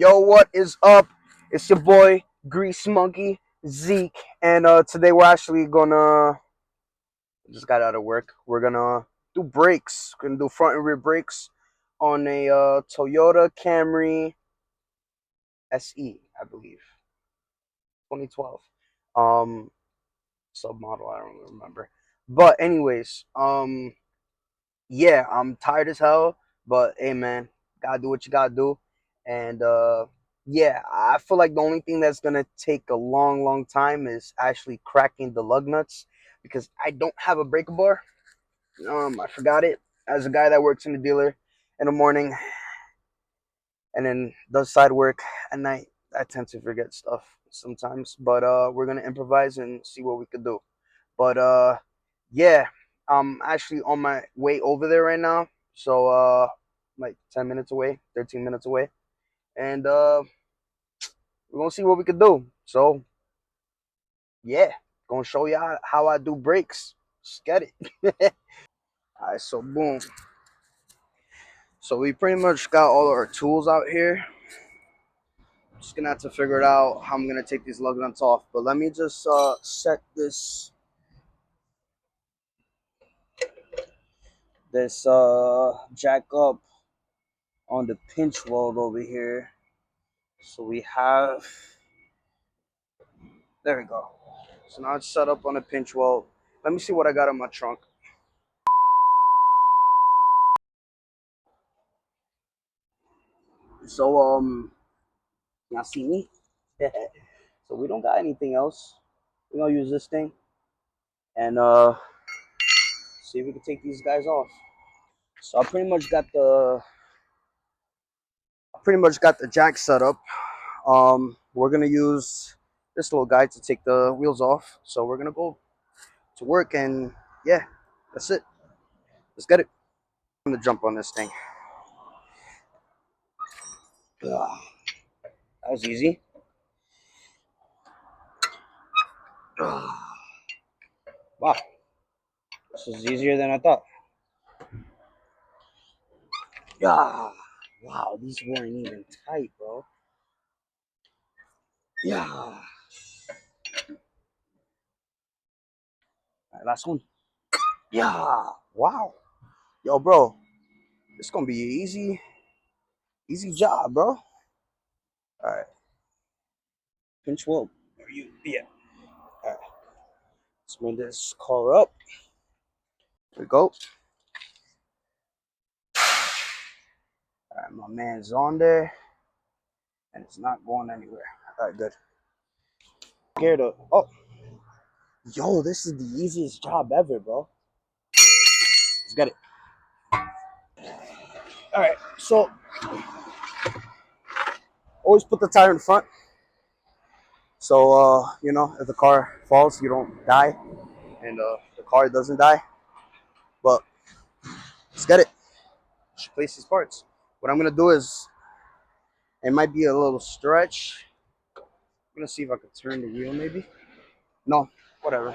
Yo, what is up? It's your boy Grease Monkey Zeke, and today we're actually gonna just got out of work. We're gonna do brakes. We're gonna do front and rear brakes on a Toyota Camry Se, I believe, 2012. Um, Submodel, I don't remember. But anyways, yeah, I'm tired as hell. But hey, man, gotta do what you gotta do. And yeah, I feel like the only thing that's gonna take a long, long time is actually cracking the lug nuts because I don't have a breaker bar. I forgot it. As a guy that works in the dealer in the morning and then does side work at night, I tend to forget stuff sometimes. But we're gonna improvise and see what we could do. But yeah, I'm actually on my way over there right now. So like 10 minutes away, 13 minutes away. And we're gonna see what we could do. So yeah, gonna show you how I do brakes. Just get it. Alright, so boom. So we pretty much got all our tools out here. Just gonna have to figure it out how I'm gonna take these lug nuts off. But let me just set this jack up on the pinch weld over here. So we have, there we go. So now it's set up on a pinch weld. Let me see what I got in my trunk. So y'all see me? So we don't got anything else. We're gonna use this thing and see if we can take these guys off. So I pretty much got the jack set up. We're gonna use this little guy to take the wheels off. So we're gonna go to work and yeah, that's it. Let's get it. I'm gonna jump on this thing. Ugh, that was easy. Ugh. Wow, this is easier than I thought. Yeah. Wow, these weren't even tight, bro. Yeah. All right, last one. Yeah. Wow. Yo, bro, it's gonna be an easy job, bro. All right. Pinch weld. Are you? Yeah. All right. Let's bring this car up. There we go. All right, my man's on there, and it's not going anywhere. All right, good. Scared of. Oh, yo, this is the easiest job ever, bro. Let's get it. All right. So always put the tire in front. So you know, if the car falls, you don't die, and the car doesn't die. But let's get it. Let's replace these parts. What I'm gonna do is, it might be a little stretch. I'm gonna see if I can turn the wheel, maybe. No, whatever.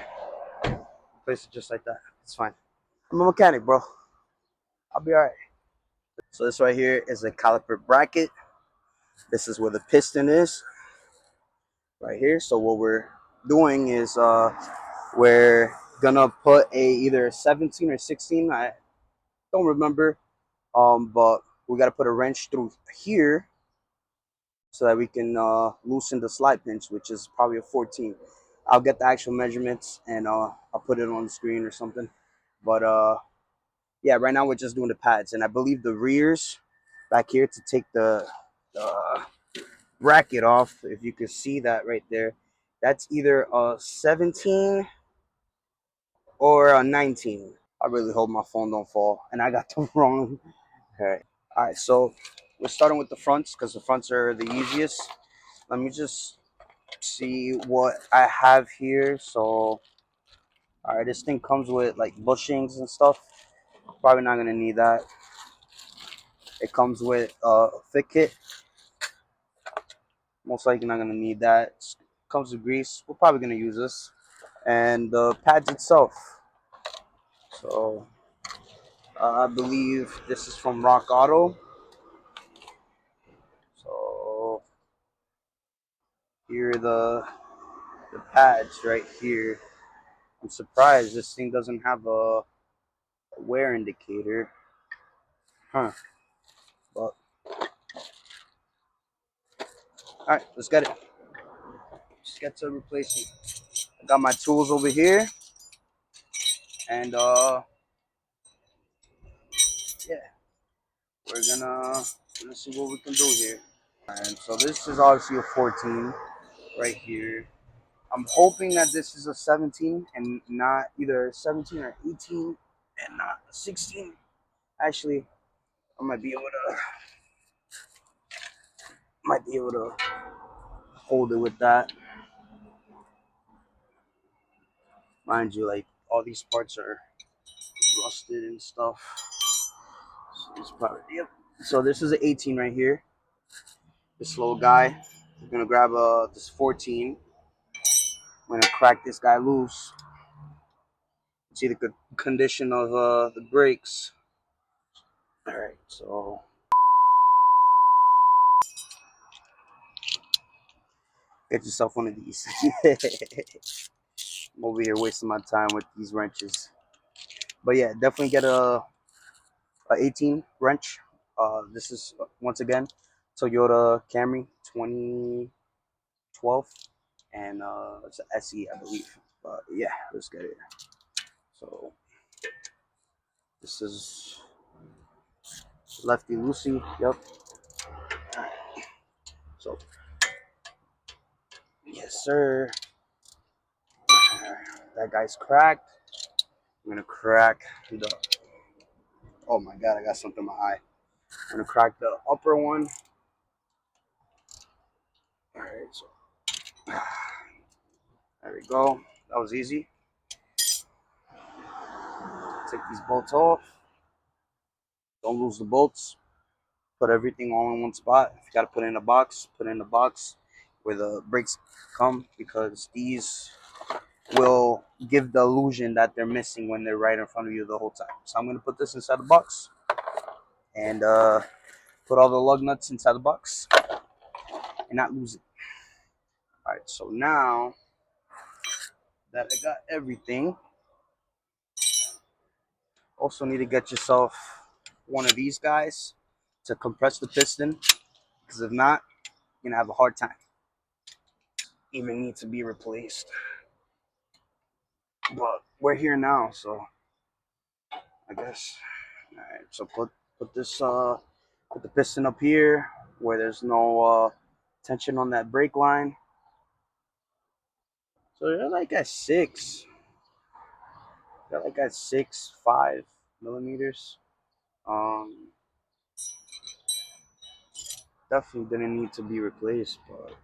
Place it just like that. It's fine. I'm a mechanic, bro. I'll be all right. So this right here is a caliper bracket. This is where the piston is, right here. So what we're doing is we're gonna put a either 17 or 16. I don't remember. But we gotta put a wrench through here so that we can loosen the slide pinch, which is probably a 14. I'll get the actual measurements and I'll put it on the screen or something. But yeah, right now we're just doing the pads, and I believe the rears back here to take the bracket off. If you can see that right there, that's either a 17 or a 19. I really hope my phone don't fall, and I got the wrong. All right, so we're starting with the fronts because the fronts are the easiest. Let me just see what I have here. So, all right, this thing comes with like bushings and stuff. Probably not gonna need that. It comes with a fit kit. Most likely not gonna need that. Comes with grease. We're probably gonna use this, and the pads itself. So I believe this is from Rock Auto. So here the pads right here. I'm surprised this thing doesn't have a wear indicator. Huh. But alright, let's get it. Just get to replacing. I got my tools over here. And yeah, we're gonna see what we can do here. And so this is obviously a 14 right here. I'm hoping that this is a 17 and not either 17 or 18 and not a 16. Actually, I might be able to hold it with that. Mind you, like all these parts are rusted and stuff. So this part, yep. So this is an 18 right here. This little guy. We're gonna grab this 14. I'm gonna crack this guy loose. See the condition of the brakes. All right, so get yourself one of these. I'm over here wasting my time with these wrenches. But yeah, definitely get a 18 wrench. This is once again Toyota Camry 2012, and it's an SE, I believe. But yeah, let's get it. So this is lefty loosey. Yep. So yes, sir. That guy's cracked. I'm gonna crack the. Oh my god, I got something in my eye. I'm gonna crack the upper one. All right, so there we go. That was easy. Take these bolts off. Don't lose the bolts. Put everything all in one spot. If you gotta put it in a box, put it in the box where the brakes come, because these will give the illusion that they're missing when they're right in front of you the whole time. So I'm gonna put this inside the box and put all the lug nuts inside the box and not lose it. All right, so now that I got everything, also need to get yourself one of these guys to compress the piston, because if not, you're gonna have a hard time. Even need to be replaced. But we're here now, so I guess. All right, so put this put the piston up here where there's no tension on that brake line. So you're like at 6. Got like at 5 millimeters. Um, definitely didn't need to be replaced, but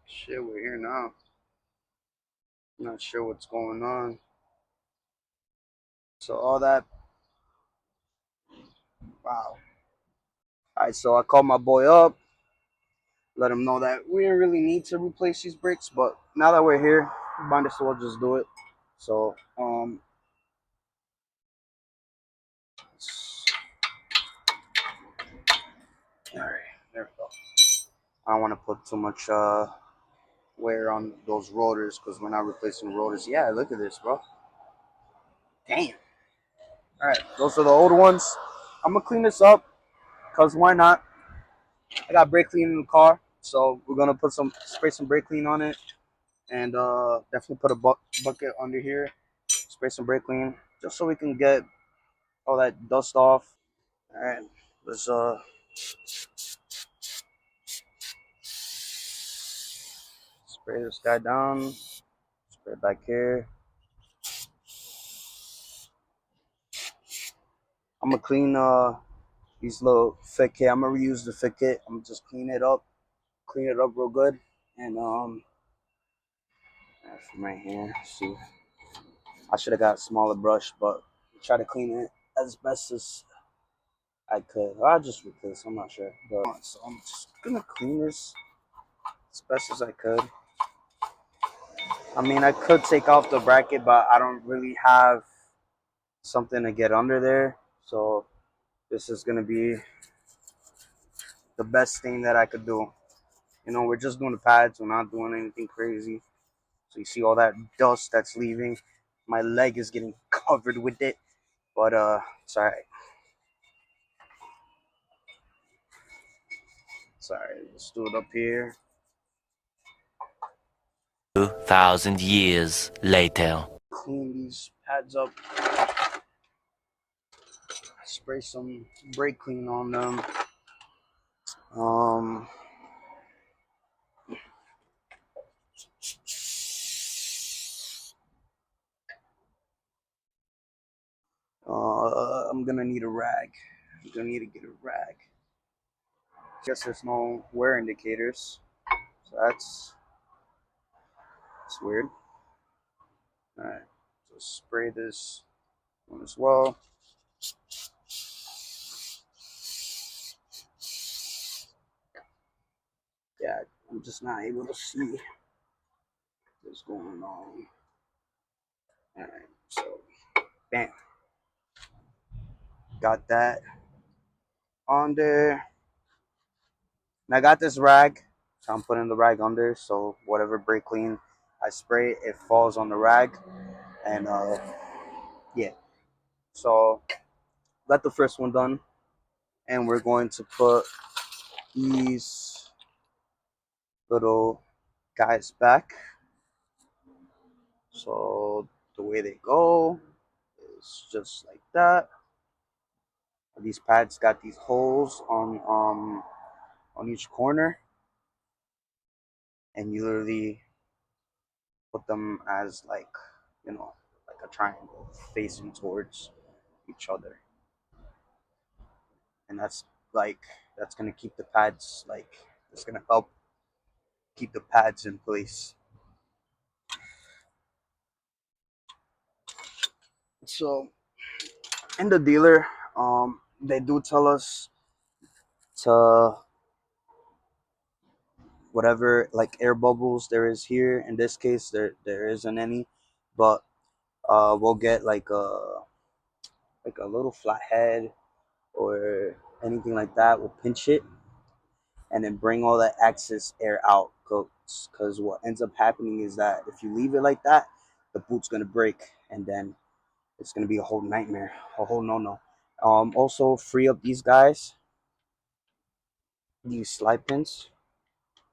shit, we're here now. Not sure what's going on. So all that, wow. All right, so I called my boy up, let him know that we didn't really need to replace these brakes, but now that we're here, might as well just do it. So all right, there we go. I don't want to put too much wear on those rotors because we're not replacing rotors. Yeah, look at this, bro. Damn. All right, those are the old ones. I'm gonna clean this up because why not? I got brake clean in the car, so we're gonna put spray some brake clean on it, and definitely put a bucket under here, spray some brake clean, just so we can get all that dust off. All right, let's spray this guy down, spray back here. I'm gonna clean these little fit kit. I'm gonna reuse the fit kit. I'm gonna just clean it up real good, and from right here. See, I should have got a smaller brush, but try to clean it as best as I could. I'll just replace. I'm not sure, but so I'm just gonna clean this as best as I could. I mean, I could take off the bracket, but I don't really have something to get under there, so this is gonna be the best thing that I could do. You know, we're just doing the pads. We're not doing anything crazy. So you see all that dust that's leaving. My leg is getting covered with it, but it's alright. It's alright. Let's do it up here. 2,000 years later. Clean these pads up. Spray some brake clean on them. Um, I'm gonna need a rag. I'm gonna need to get a rag. Guess there's no wear indicators, so that's weird. All right, so spray this one as well. Yeah, I'm just not able to see what's going on. All right, so bam, got that on there. And I got this rag, so I'm putting the rag under. So whatever brake clean I spray, it falls on the rag, and yeah. So got the first one done, and we're going to put these little guys back. So the way they go is just like that. These pads got these holes on each corner, and you literally put them as like, you know, like a triangle facing towards each other, and like that's gonna keep the pads like it's gonna help keep the pads in place. So in the dealer, they do tell us to whatever like air bubbles there is here. In this case, there isn't any, but we'll get like a little flathead or anything like that. We'll pinch it and then bring all that excess air out. Because what ends up happening is that if you leave it like that, the boot's gonna break, and then it's gonna be a whole nightmare, a whole no. Also free up these guys, these slide pins.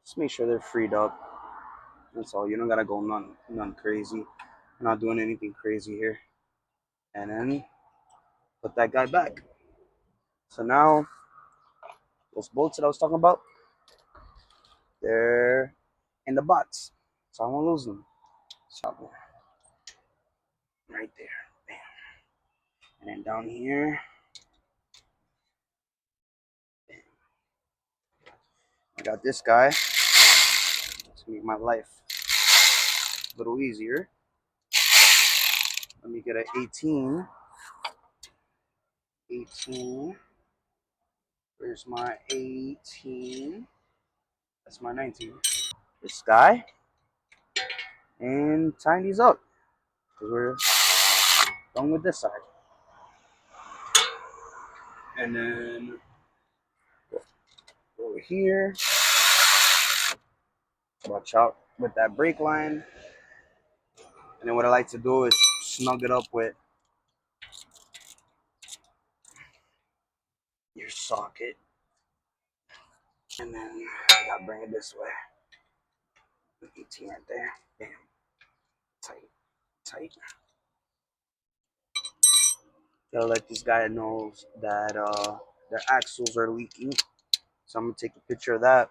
Just make sure they're freed up. That's all. You don't gotta go none crazy. I'm not doing anything crazy here. And then put that guy back. So now those bolts that I was talking about, they're in the box. So I won't lose them. So right there. Bam. And then down here, bam. I got this guy to make my life a little easier. Let me get an 18. 18. Where's my 18? That's my 19. This guy. And tying these up. Because we're done with this side. And then over here. Watch out with that brake line. And then what I like to do is snug it up with your socket. And then I gotta bring it this way. 18 right there. Bam. Tight. Tight. Gotta let these guys know that their axles are leaking. So I'm gonna take a picture of that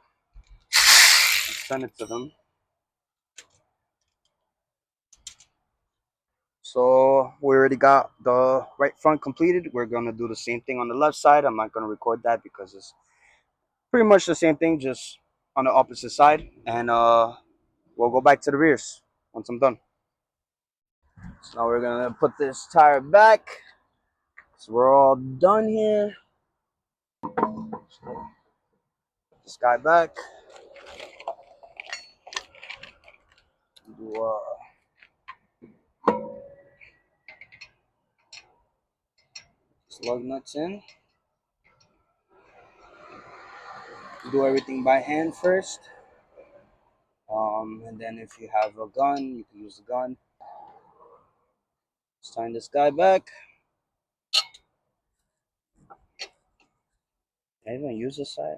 and send it to them. So we already got the right front completed. We're gonna do the same thing on the left side. I'm not gonna record that because it's pretty much the same thing, just on the opposite side. And we'll go back to the rears once I'm done. So now we're gonna put this tire back. So we're all done here. So this guy back. Do lug nuts in. Do everything by hand first. And then if you have a gun, you can use the gun. Let's tighten this guy back. Can I even use this side?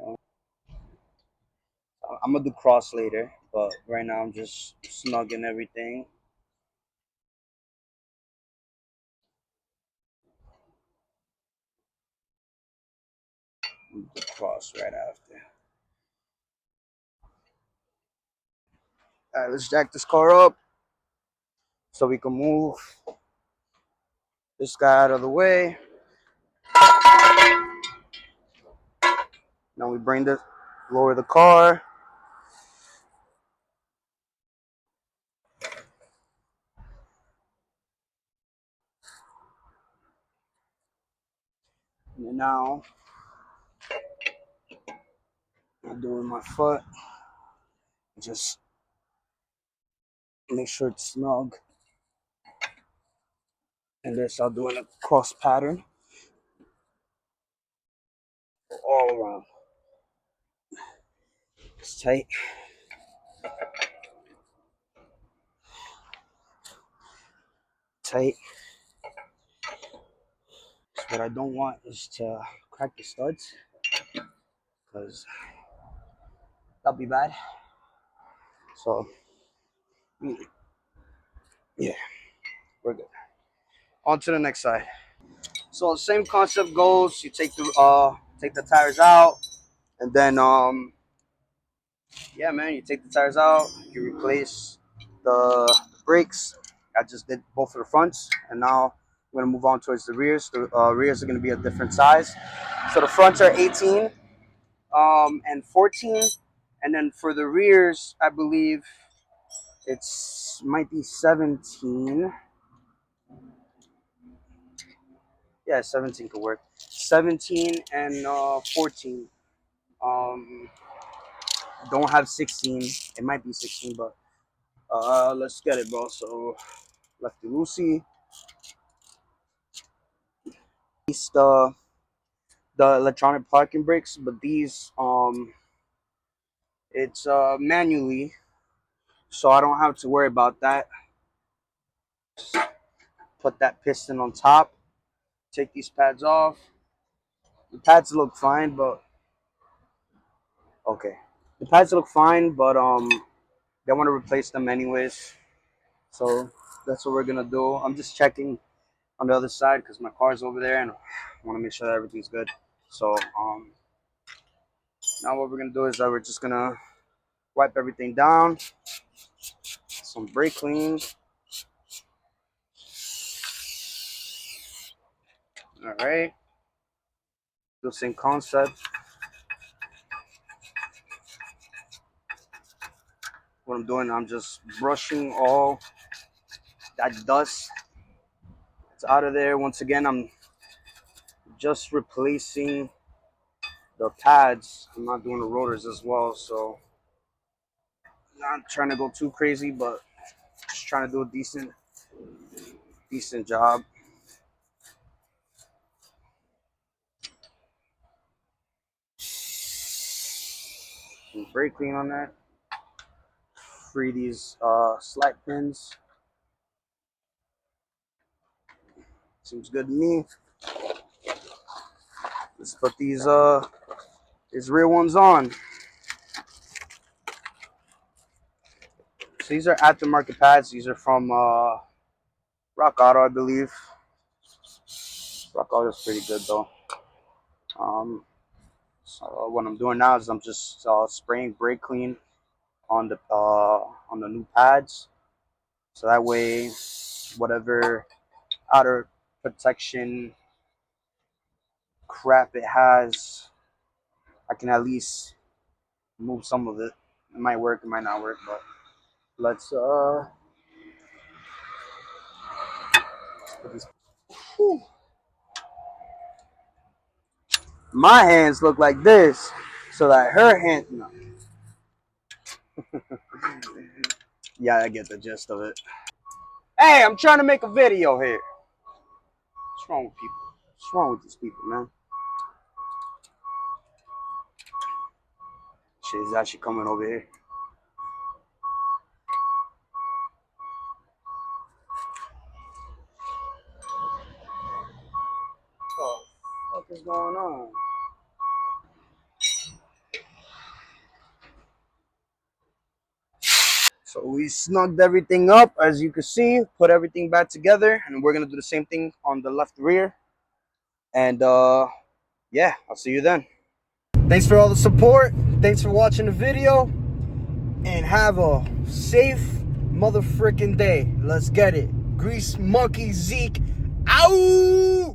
I'm gonna do cross later, but right now I'm just snugging everything. Do cross right after. All right, let's jack this car up so we can move this guy out of the way. Now we bring this, lower the car. And then now I'm doing my foot. Just make sure it's snug. And this I'll do in a cross pattern all around. It's tight. Tight. So what I don't want is to crack the studs, because that'll be bad. So yeah, we're good. On to the next side. So the same concept goes. You take the tires out, and then yeah, man, you take the tires out. You replace the brakes. I just did both of the fronts, and now I'm gonna move on towards the rears. The rears are gonna be a different size. So the fronts are 18 and 14, and then for the rears, I believe it's might be 17. Yeah, 17 could work. 17 and 14. Um, don't have 16. It might be 16, but let's get it, bro. So lefty loosey. These the electronic parking brakes, but these it's manually, so I don't have to worry about that. Put that piston on top. Take these pads off. The pads look fine, but okay. The pads look fine, but they want to replace them anyways. So that's what we're gonna do. I'm just checking on the other side because my car's over there, and I want to make sure that everything's good. So now what we're gonna do is that we're just gonna wipe everything down. Some brake clean. All right. The same concept. What I'm doing, I'm just brushing all that dust. It's out of there. Once again, I'm just replacing the pads. I'm not doing the rotors as well, so not trying to go too crazy, but just trying to do a decent job. Some brake clean on that. Free these slack pins. Seems good to me. Let's put these rear ones on. So these are aftermarket pads. These are from Rock Auto, I believe. Rock Auto is pretty good though. So what I'm doing now is I'm just spraying brake clean on the new pads, so that way whatever outer protection crap it has, I can at least move some of it. It might work, it might not work, but let's put this. Whew. My hands look like this, so that her hand. No. Yeah, I get the gist of it. Hey, I'm trying to make a video here. What's wrong with people? What's wrong with these people, man? Shit is actually coming over here. is going on? So we snugged everything up, as you can see, put everything back together, and we're gonna do the same thing on the left rear. And yeah, I'll see you then. Thanks for all the support. Thanks for watching the video, and have a safe motherfucking day. Let's get it. Grease Monkey Zeke. Ow!